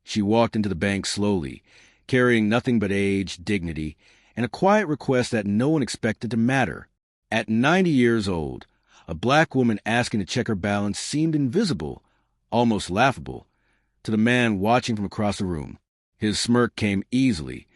She walked into the bank slowly, carrying nothing but age, dignity, and a quiet request that no one expected to matter. At 90 years old, a black woman asking to check her balance seemed invisible, almost laughable, to the man watching from across the room. His smirk came easily,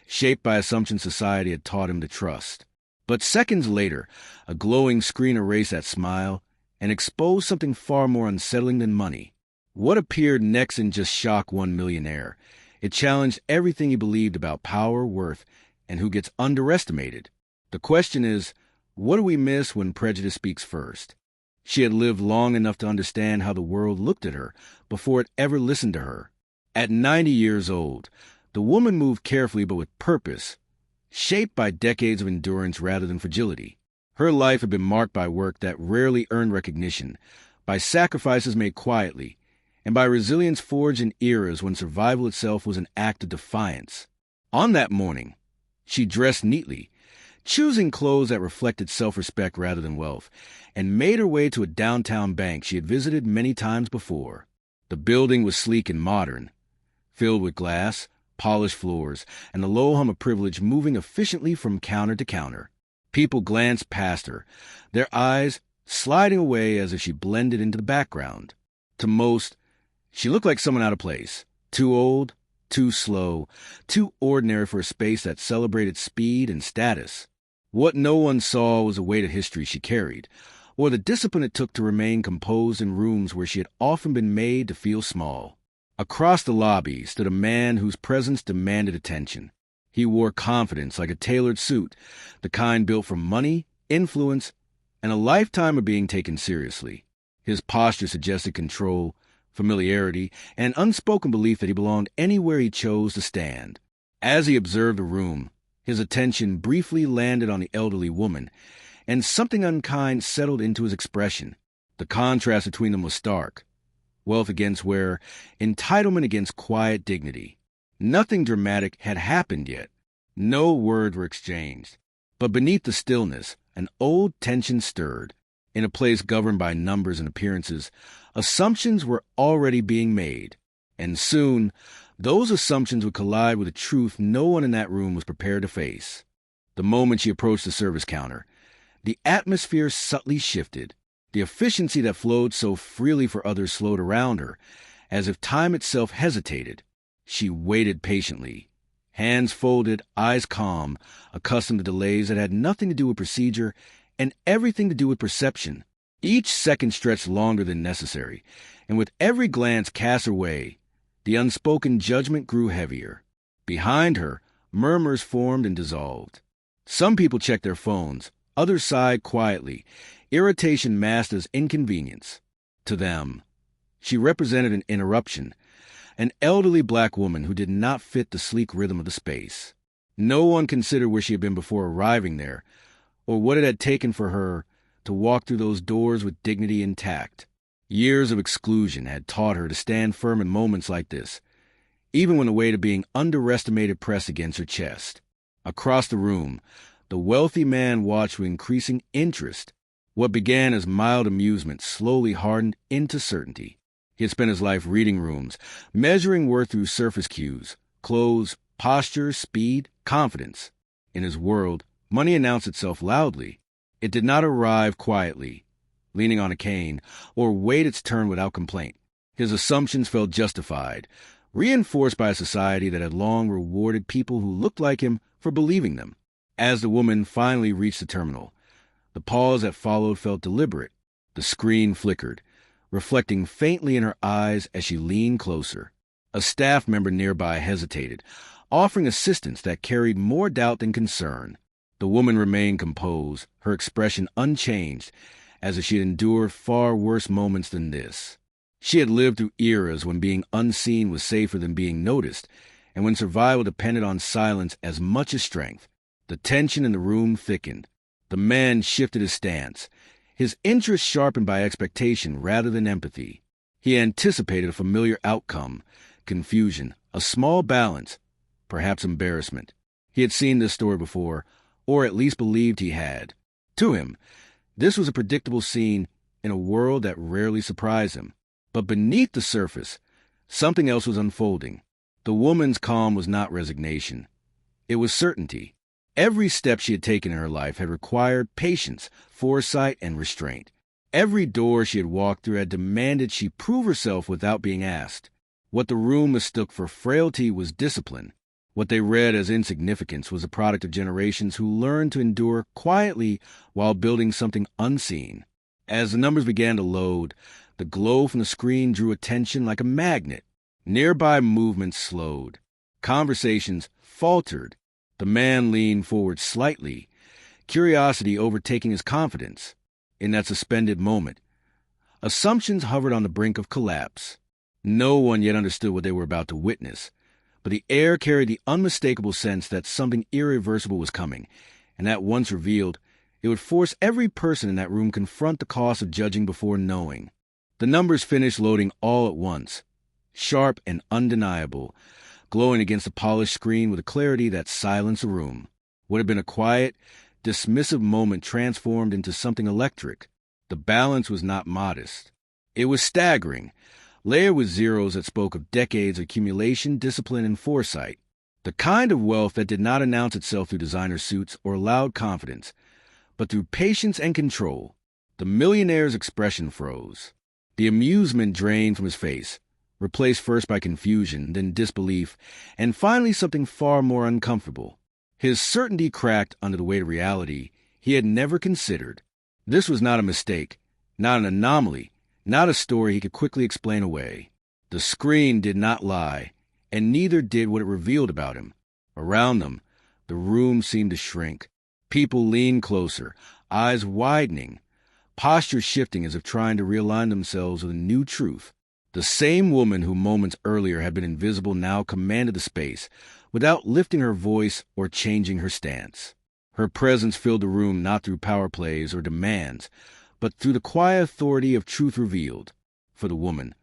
shaped by assumptions society had taught him to trust. But seconds later, a glowing screen erased that smile and exposed something far more unsettling than money. What appeared next didn't just shock one millionaire. It challenged everything he believed about power, worth, and who gets underestimated. The question is, what do we miss when prejudice speaks first? She had lived long enough to understand how the world looked at her before it ever listened to her. At 90 years old, the woman moved carefully but with purpose, shaped by decades of endurance rather than fragility. Her life had been marked by work that rarely earned recognition, by sacrifices made quietly, and by resilience forged in eras when survival itself was an act of defiance. On that morning, she dressed neatly, choosing clothes that reflected self-respect rather than wealth, and made her way to a downtown bank she had visited many times before. The building was sleek and modern, filled with glass, polished floors, and the low hum of privilege moving efficiently from counter to counter. People glanced past her, their eyes sliding away as if she blended into the background. To most, she looked like someone out of place, too old, too slow, too ordinary for a space that celebrated speed and status. What no one saw was the weight of history she carried, or the discipline it took to remain composed in rooms where she had often been made to feel small. Across the lobby stood a man whose presence demanded attention. He wore confidence like a tailored suit, the kind built for money, influence, and a lifetime of being taken seriously. His posture suggested control, familiarity, and unspoken belief that he belonged anywhere he chose to stand. As he observed the room, his attention briefly landed on the elderly woman, and something unkind settled into his expression. The contrast between them was stark. Wealth against wear, entitlement against quiet dignity. Nothing dramatic had happened yet. No words were exchanged. But beneath the stillness, an old tension stirred. In a place governed by numbers and appearances, assumptions were already being made. And soon, those assumptions would collide with a truth no one in that room was prepared to face. The moment she approached the service counter, the atmosphere subtly shifted. The efficiency that flowed so freely for others slowed around her, as if time itself hesitated. She waited patiently, hands folded, eyes calm, accustomed to delays that had nothing to do with procedure and everything to do with perception. Each second stretched longer than necessary, and with every glance cast her way, the unspoken judgment grew heavier. Behind her, murmurs formed and dissolved. Some people checked their phones, others sighed quietly, irritation masked as inconvenience. To them, she represented an interruption, an elderly black woman who did not fit the sleek rhythm of the space. No one considered where she had been before arriving there, or what it had taken for her to walk through those doors with dignity intact. Years of exclusion had taught her to stand firm in moments like this, even when the weight of being underestimated pressed against her chest. Across the room, the wealthy man watched with increasing interest. What began as mild amusement slowly hardened into certainty. He had spent his life reading rooms, measuring worth through surface cues, clothes, posture, speed, confidence. In his world, money announced itself loudly. It did not arrive quietly, leaning on a cane, or wait its turn without complaint. His assumptions felt justified, reinforced by a society that had long rewarded people who looked like him for believing them. As the woman finally reached the terminal, the pause that followed felt deliberate. The screen flickered, reflecting faintly in her eyes as she leaned closer. A staff member nearby hesitated, offering assistance that carried more doubt than concern. The woman remained composed, her expression unchanged, as if she had endured far worse moments than this. She had lived through eras when being unseen was safer than being noticed, and when survival depended on silence as much as strength. The tension in the room thickened. The man shifted his stance, his interest sharpened by expectation rather than empathy. He anticipated a familiar outcome, confusion, a small balance, perhaps embarrassment. He had seen this story before, or at least believed he had. To him, this was a predictable scene in a world that rarely surprised him. But beneath the surface, Something else was unfolding. The woman's calm was not resignation. It was certainty. Every step she had taken in her life had required patience, foresight, and restraint. Every door she had walked through had demanded she prove herself without being asked. What the room mistook for frailty was discipline. What they read as insignificance was a product of generations who learned to endure quietly while building something unseen. As the numbers began to load, the glow from the screen drew attention like a magnet. Nearby movements slowed. Conversations faltered. The man leaned forward slightly, curiosity overtaking his confidence. In that suspended moment, assumptions hovered on the brink of collapse. No one yet understood what they were about to witness, but the air carried the unmistakable sense that something irreversible was coming, and that once revealed, it would force every person in that room confront the cost of judging before knowing. The numbers finished loading all at once, sharp and undeniable, glowing against the polished screen with a clarity that silenced the room. What had been a quiet, dismissive moment transformed into something electric. The balance was not modest. It was staggering, layered with zeros that spoke of decades of accumulation, discipline, and foresight. The kind of wealth that did not announce itself through designer suits or loud confidence, but through patience and control. The millionaire's expression froze. The amusement drained from his face, replaced first by confusion, then disbelief, and finally something far more uncomfortable. His certainty cracked under the weight of reality he had never considered. This was not a mistake, not an anomaly, not a story he could quickly explain away. The screen did not lie, and neither did what it revealed about him. Around them, the room seemed to shrink. People leaned closer, eyes widening, postures shifting as if trying to realign themselves with a new truth. The same woman who moments earlier had been invisible now commanded the space, without lifting her voice or changing her stance. Her presence filled the room not through power plays or demands, but through the quiet authority of truth revealed. For the woman,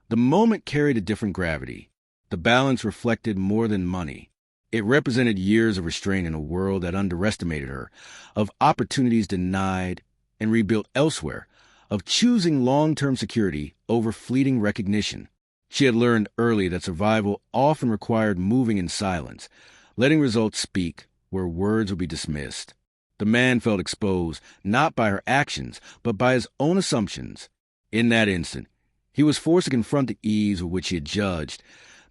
the moment carried a different gravity. The balance reflected more than money. It represented years of restraint in a world that underestimated her, of opportunities denied and rebuilt elsewhere, of choosing long-term security over fleeting recognition. She had learned early that survival often required moving in silence, letting results speak where words would be dismissed. The man felt exposed, not by her actions, but by his own assumptions. In that instant, he was forced to confront the ease with which he had judged,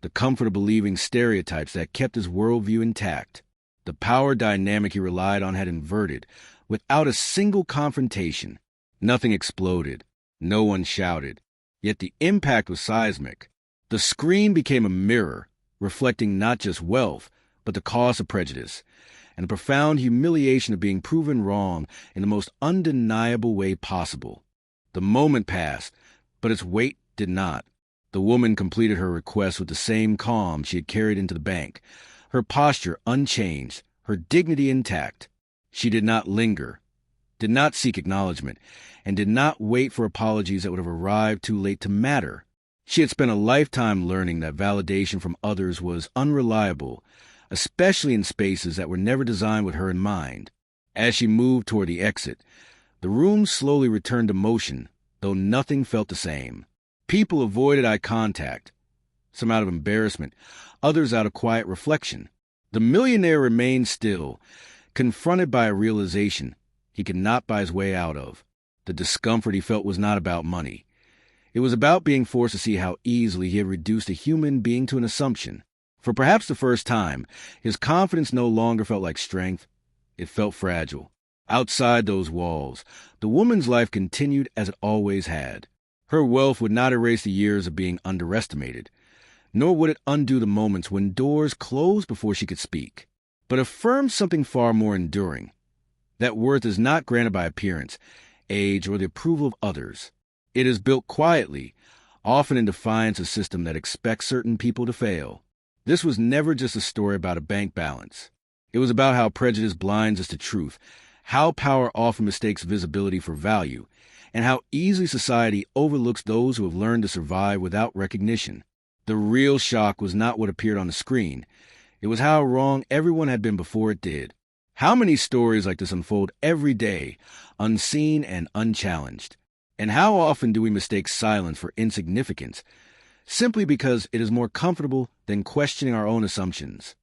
the comfort of believing stereotypes that kept his worldview intact. The power dynamic he relied on had inverted, without a single confrontation. Nothing exploded. No one shouted. Yet the impact was seismic. The screen became a mirror, reflecting not just wealth, but the cost of prejudice, and the profound humiliation of being proven wrong in the most undeniable way possible. The moment passed, but its weight did not. The woman completed her request with the same calm she had carried into the bank, her posture unchanged, her dignity intact. She did not linger, did not seek acknowledgement, and did not wait for apologies that would have arrived too late to matter. She had spent a lifetime learning that validation from others was unreliable, especially in spaces that were never designed with her in mind. As she moved toward the exit, the room slowly returned to motion, though nothing felt the same. People avoided eye contact, some out of embarrassment, others out of quiet reflection. The millionaire remained still, confronted by a realization he could not buy his way out of. The discomfort he felt was not about money. It was about being forced to see how easily he had reduced a human being to an assumption. For perhaps the first time, his confidence no longer felt like strength. It felt fragile. Outside those walls, the woman's life continued as it always had. Her wealth would not erase the years of being underestimated, nor would it undo the moments when doors closed before she could speak, but affirmed something far more enduring. That worth is not granted by appearance, age, or the approval of others. It is built quietly, often in defiance of a system that expects certain people to fail. This was never just a story about a bank balance. It was about how prejudice blinds us to truth, how power often mistakes visibility for value, and how easily society overlooks those who have learned to survive without recognition. The real shock was not what appeared on the screen. It was how wrong everyone had been before it did. How many stories like this unfold every day, unseen and unchallenged? And how often do we mistake silence for insignificance, simply because it is more comfortable than questioning our own assumptions.